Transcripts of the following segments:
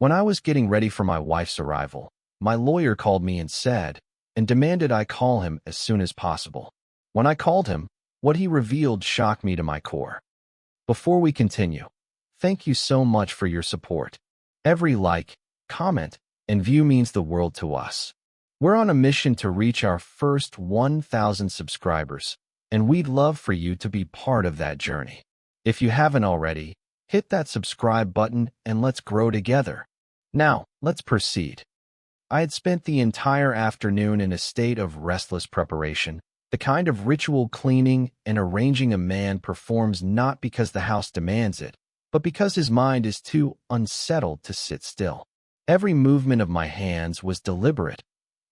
When I was getting ready for my wife's arrival, my lawyer called me and demanded I call him as soon as possible. When I called him, what he revealed shocked me to my core. Before we continue, thank you so much for your support. Every like, comment, and view means the world to us. We're on a mission to reach our first 1,000 subscribers, and we'd love for you to be part of that journey. If you haven't already, hit that subscribe button and let's grow together. Now, let's proceed. I had spent the entire afternoon in a state of restless preparation, the kind of ritual cleaning and arranging a man performs not because the house demands it, but because his mind is too unsettled to sit still. Every movement of my hands was deliberate,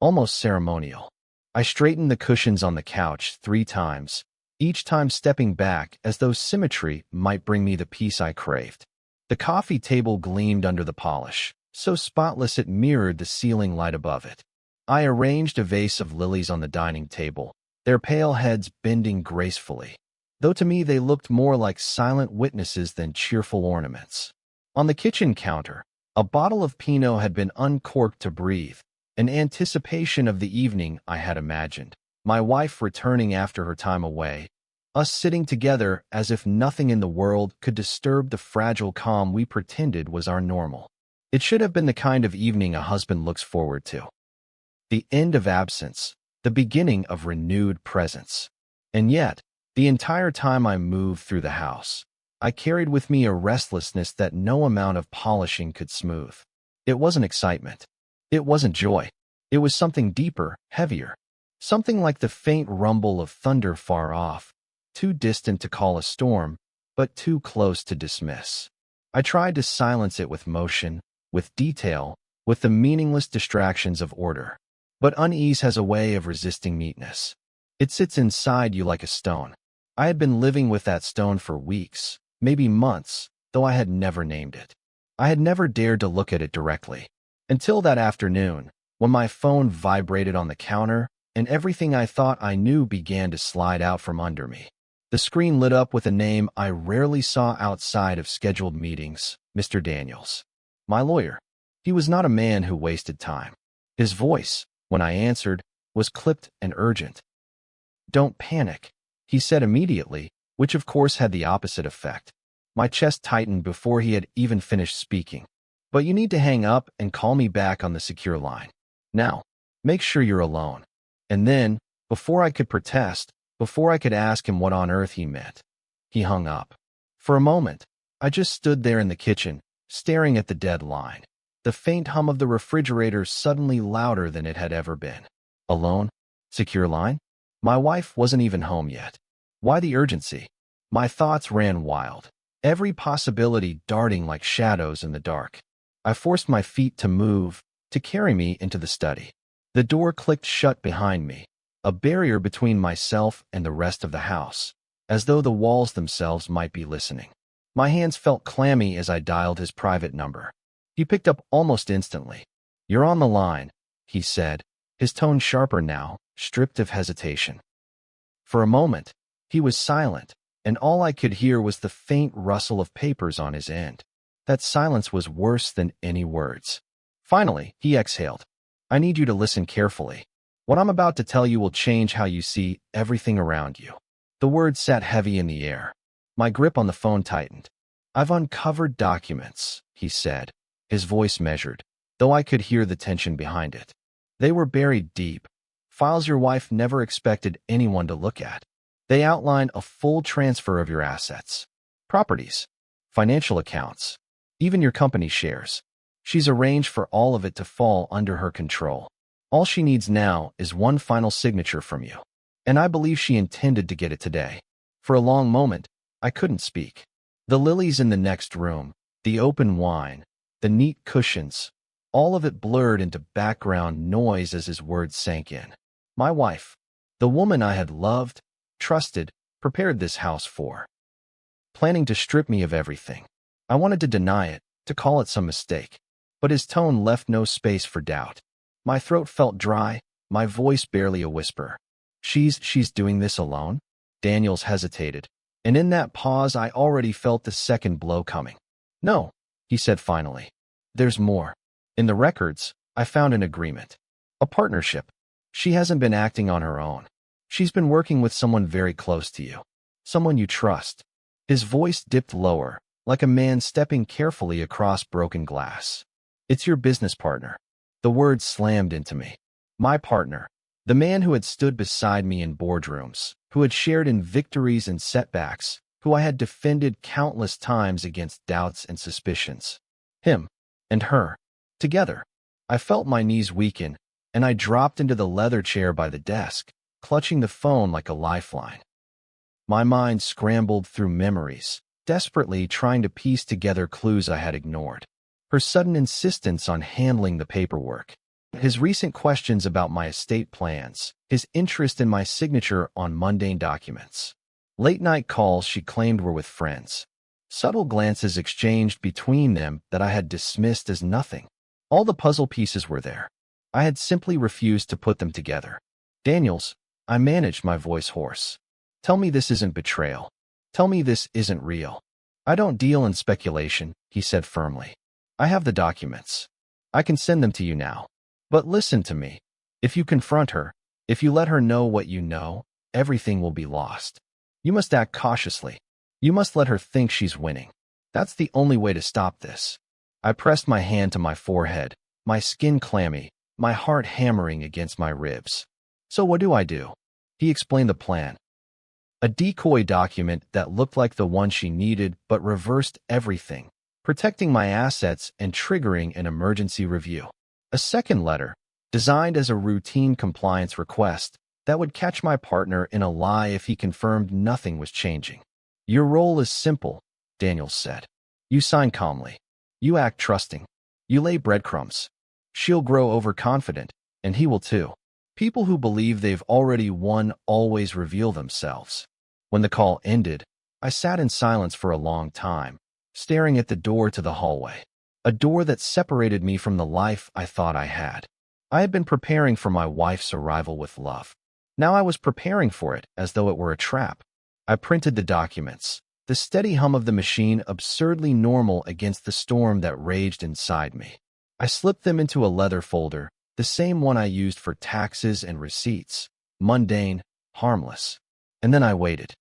almost ceremonial. I straightened the cushions on the couch 3 times, each time stepping back as though symmetry might bring me the peace I craved. The coffee table gleamed under the polish, so spotless it mirrored the ceiling light above it. I arranged a vase of lilies on the dining table, their pale heads bending gracefully, though to me they looked more like silent witnesses than cheerful ornaments. On the kitchen counter, a bottle of Pinot had been uncorked to breathe, an anticipation of the evening I had imagined. My wife returning after her time away, us sitting together as if nothing in the world could disturb the fragile calm we pretended was our normal. It should have been the kind of evening a husband looks forward to. The end of absence, the beginning of renewed presence. And yet, the entire time I moved through the house, I carried with me a restlessness that no amount of polishing could smooth. It wasn't excitement. It wasn't joy. It was something deeper, heavier. Something like the faint rumble of thunder far off, too distant to call a storm, but too close to dismiss. I tried to silence it with motion, with detail, with the meaningless distractions of order. But unease has a way of resisting neatness. It sits inside you like a stone. I had been living with that stone for weeks, maybe months, though I had never named it. I had never dared to look at it directly. Until that afternoon, when my phone vibrated on the counter, and everything I thought I knew began to slide out from under me. The screen lit up with a name I rarely saw outside of scheduled meetings, Mr. Daniels. My lawyer. He was not a man who wasted time. His voice, when I answered, was clipped and urgent. "Don't panic," he said immediately, which of course had the opposite effect. My chest tightened before he had even finished speaking. "But you need to hang up and call me back on the secure line. Now, make sure you're alone." And then, before I could protest, before I could ask him what on earth he meant, he hung up. For a moment, I just stood there in the kitchen, staring at the dead line, the faint hum of the refrigerator suddenly louder than it had ever been. Alone? Secure line? My wife wasn't even home yet. Why the urgency? My thoughts ran wild, every possibility darting like shadows in the dark. I forced my feet to move, to carry me into the study. The door clicked shut behind me, a barrier between myself and the rest of the house, as though the walls themselves might be listening. My hands felt clammy as I dialed his private number. He picked up almost instantly. "You're on the line," he said, his tone sharper now, stripped of hesitation. For a moment, he was silent, and all I could hear was the faint rustle of papers on his end. That silence was worse than any words. Finally, he exhaled. "I need you to listen carefully. What I'm about to tell you will change how you see everything around you." The words sat heavy in the air. My grip on the phone tightened. "I've uncovered documents," he said, his voice measured, though I could hear the tension behind it. "They were buried deep, files your wife never expected anyone to look at. They outline a full transfer of your assets, properties, financial accounts, even your company shares. She's arranged for all of it to fall under her control. All she needs now is one final signature from you. And I believe she intended to get it today." For a long moment, I couldn't speak. The lilies in the next room, the open wine, the neat cushions, all of it blurred into background noise as his words sank in. My wife, the woman I had loved, trusted, prepared this house for, planning to strip me of everything. I wanted to deny it, to call it some mistake. But his tone left no space for doubt. My throat felt dry, my voice barely a whisper. She's doing this alone?" Daniels hesitated, and in that pause I already felt the second blow coming. "No," he said finally. There's more. In the records, I found an agreement. A partnership. She hasn't been acting on her own. She's been working with someone very close to you. Someone you trust. His voice dipped lower, like a man stepping carefully across broken glass. It's your business partner. The word slammed into me. My partner. The man who had stood beside me in boardrooms, who had shared in victories and setbacks, who I had defended countless times against doubts and suspicions. Him and her. Together. I felt my knees weaken, and I dropped into the leather chair by the desk, clutching the phone like a lifeline. My mind scrambled through memories, desperately trying to piece together clues I had ignored. Her sudden insistence on handling the paperwork, his recent questions about my estate plans, his interest in my signature on mundane documents. Late-night calls she claimed were with friends. Subtle glances exchanged between them that I had dismissed as nothing. All the puzzle pieces were there. I had simply refused to put them together. Daniels, I managed my voice hoarse. Tell me this isn't betrayal. Tell me this isn't real. I don't deal in speculation, he said firmly. I have the documents. I can send them to you now. But listen to me. If you confront her, if you let her know what you know, everything will be lost. You must act cautiously. You must let her think she's winning. That's the only way to stop this. I pressed my hand to my forehead, my skin clammy, my heart hammering against my ribs. So what do? He explained the plan. A decoy document that looked like the one she needed but reversed everything, protecting my assets and triggering an emergency review. A second letter, designed as a routine compliance request, that would catch my partner in a lie if he confirmed nothing was changing. Your role is simple, Daniels said. You sign calmly. You act trusting. You lay breadcrumbs. She'll grow overconfident, and he will too. People who believe they've already won always reveal themselves. When the call ended, I sat in silence for a long time, staring at the door to the hallway, a door that separated me from the life I thought I had. I had been preparing for my wife's arrival with love. Now I was preparing for it as though it were a trap. I printed the documents, the steady hum of the machine absurdly normal against the storm that raged inside me. I slipped them into a leather folder, the same one I used for taxes and receipts, mundane, harmless. And then I waited.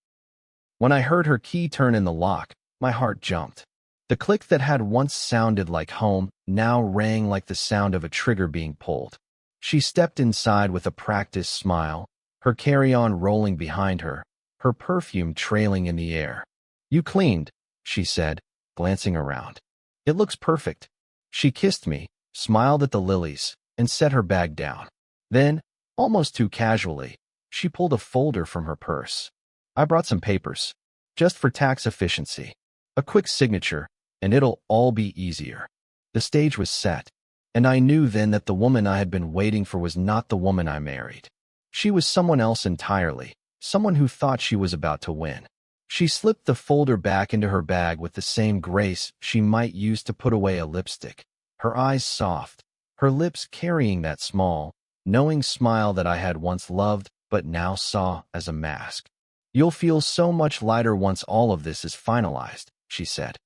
When I heard her key turn in the lock, my heart jumped. The click that had once sounded like home now rang like the sound of a trigger being pulled. She stepped inside with a practiced smile, her carry-on rolling behind her, her perfume trailing in the air. You cleaned, she said, glancing around. It looks perfect. She kissed me, smiled at the lilies, and set her bag down. Then, almost too casually, she pulled a folder from her purse. I brought some papers, just for tax efficiency. A quick signature, and it'll all be easier. The stage was set, and I knew then that the woman I had been waiting for was not the woman I married. She was someone else entirely, someone who thought she was about to win. She slipped the folder back into her bag with the same grace she might use to put away a lipstick, her eyes soft, her lips carrying that small, knowing smile that I had once loved but now saw as a mask. You'll feel so much lighter once all of this is finalized, she said.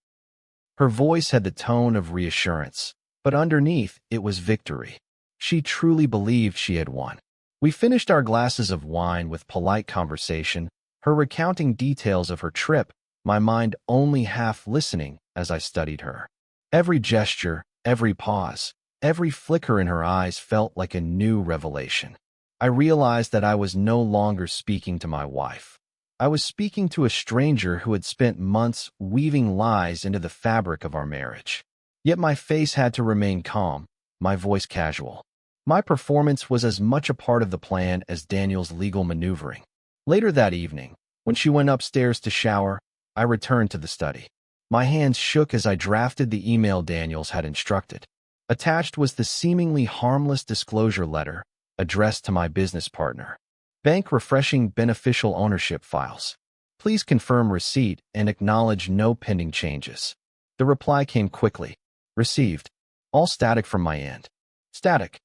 Her voice had the tone of reassurance, but underneath it was victory. She truly believed she had won. We finished our glasses of wine with polite conversation, her recounting details of her trip, my mind only half listening as I studied her. Every gesture, every pause, every flicker in her eyes felt like a new revelation. I realized that I was no longer speaking to my wife. I was speaking to a stranger who had spent months weaving lies into the fabric of our marriage. Yet my face had to remain calm, my voice casual. My performance was as much a part of the plan as Daniel's legal maneuvering. Later that evening, when she went upstairs to shower, I returned to the study. My hands shook as I drafted the email Daniels had instructed. Attached was the seemingly harmless disclosure letter addressed to my business partner. Bank refreshing beneficial ownership files. Please confirm receipt and acknowledge no pending changes. The reply came quickly. Received. All static from my end. Static.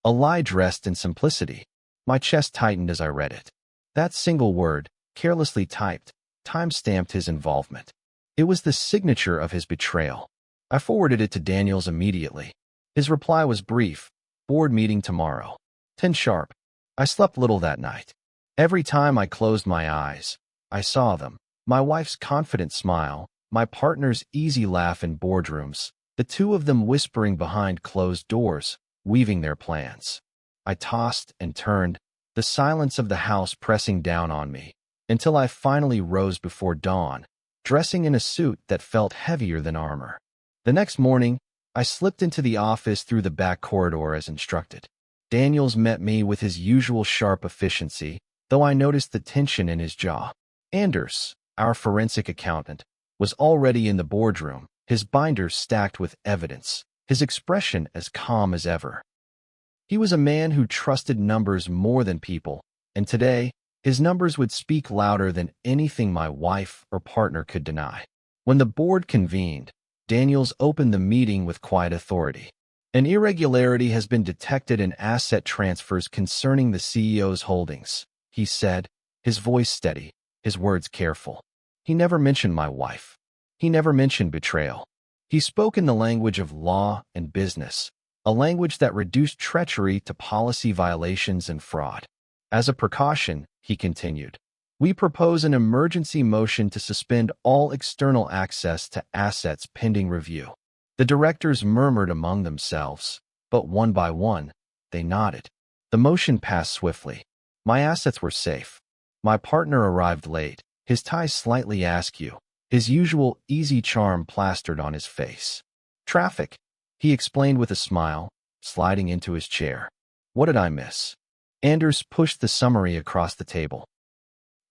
A lie dressed in simplicity. My chest tightened as I read it. That single word, carelessly typed, time-stamped his involvement. It was the signature of his betrayal. I forwarded it to Daniels immediately. His reply was brief. Board meeting tomorrow. 10 sharp. I slept little that night. Every time I closed my eyes, I saw them. My wife's confident smile, my partner's easy laugh in boardrooms, the two of them whispering behind closed doors, weaving their plans. I tossed and turned, the silence of the house pressing down on me, until I finally rose before dawn, dressing in a suit that felt heavier than armor. The next morning, I slipped into the office through the back corridor as instructed. Daniels met me with his usual sharp efficiency, though I noticed the tension in his jaw. Anders, our forensic accountant, was already in the boardroom, his binders stacked with evidence, his expression as calm as ever. He was a man who trusted numbers more than people, and today, his numbers would speak louder than anything my wife or partner could deny. When the board convened, Daniels opened the meeting with quiet authority. An irregularity has been detected in asset transfers concerning the CEO's holdings, he said, his voice steady, his words careful. He never mentioned my wife. He never mentioned betrayal. He spoke in the language of law and business, a language that reduced treachery to policy violations and fraud. As a precaution, he continued, we propose an emergency motion to suspend all external access to assets pending review. The directors murmured among themselves, but one by one, they nodded. The motion passed swiftly. My assets were safe. My partner arrived late, his tie slightly askew, his usual easy charm plastered on his face. Traffic, he explained with a smile, sliding into his chair. What did I miss? Anders pushed the summary across the table.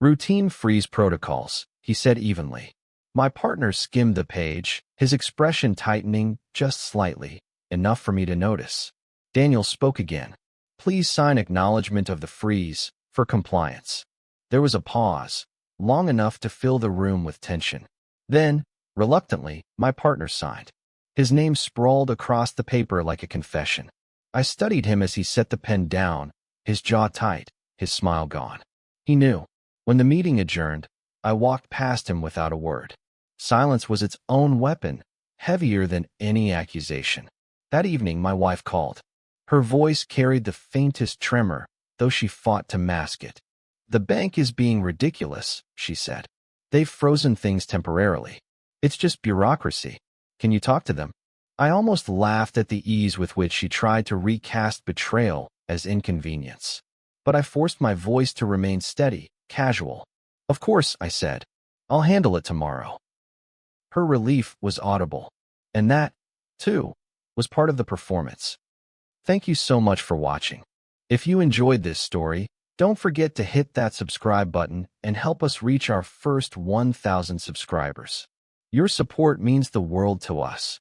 Routine freeze protocols, he said evenly. My partner skimmed the page, his expression tightening just slightly, enough for me to notice. Daniel spoke again. Please sign acknowledgement of the freeze for compliance. There was a pause, long enough to fill the room with tension. Then, reluctantly, my partner signed. His name sprawled across the paper like a confession. I studied him as he set the pen down, his jaw tight, his smile gone. He knew. When the meeting adjourned, I walked past him without a word. Silence was its own weapon, heavier than any accusation. That evening, my wife called. Her voice carried the faintest tremor, though she fought to mask it. The bank is being ridiculous, she said. They've frozen things temporarily. It's just bureaucracy. Can you talk to them? I almost laughed at the ease with which she tried to recast betrayal as inconvenience. But I forced my voice to remain steady, casual. Of course, I said. I'll handle it tomorrow. Her relief was audible. And that, too, was part of the performance. Thank you so much for watching. If you enjoyed this story, don't forget to hit that subscribe button and help us reach our first 1,000 subscribers. Your support means the world to us.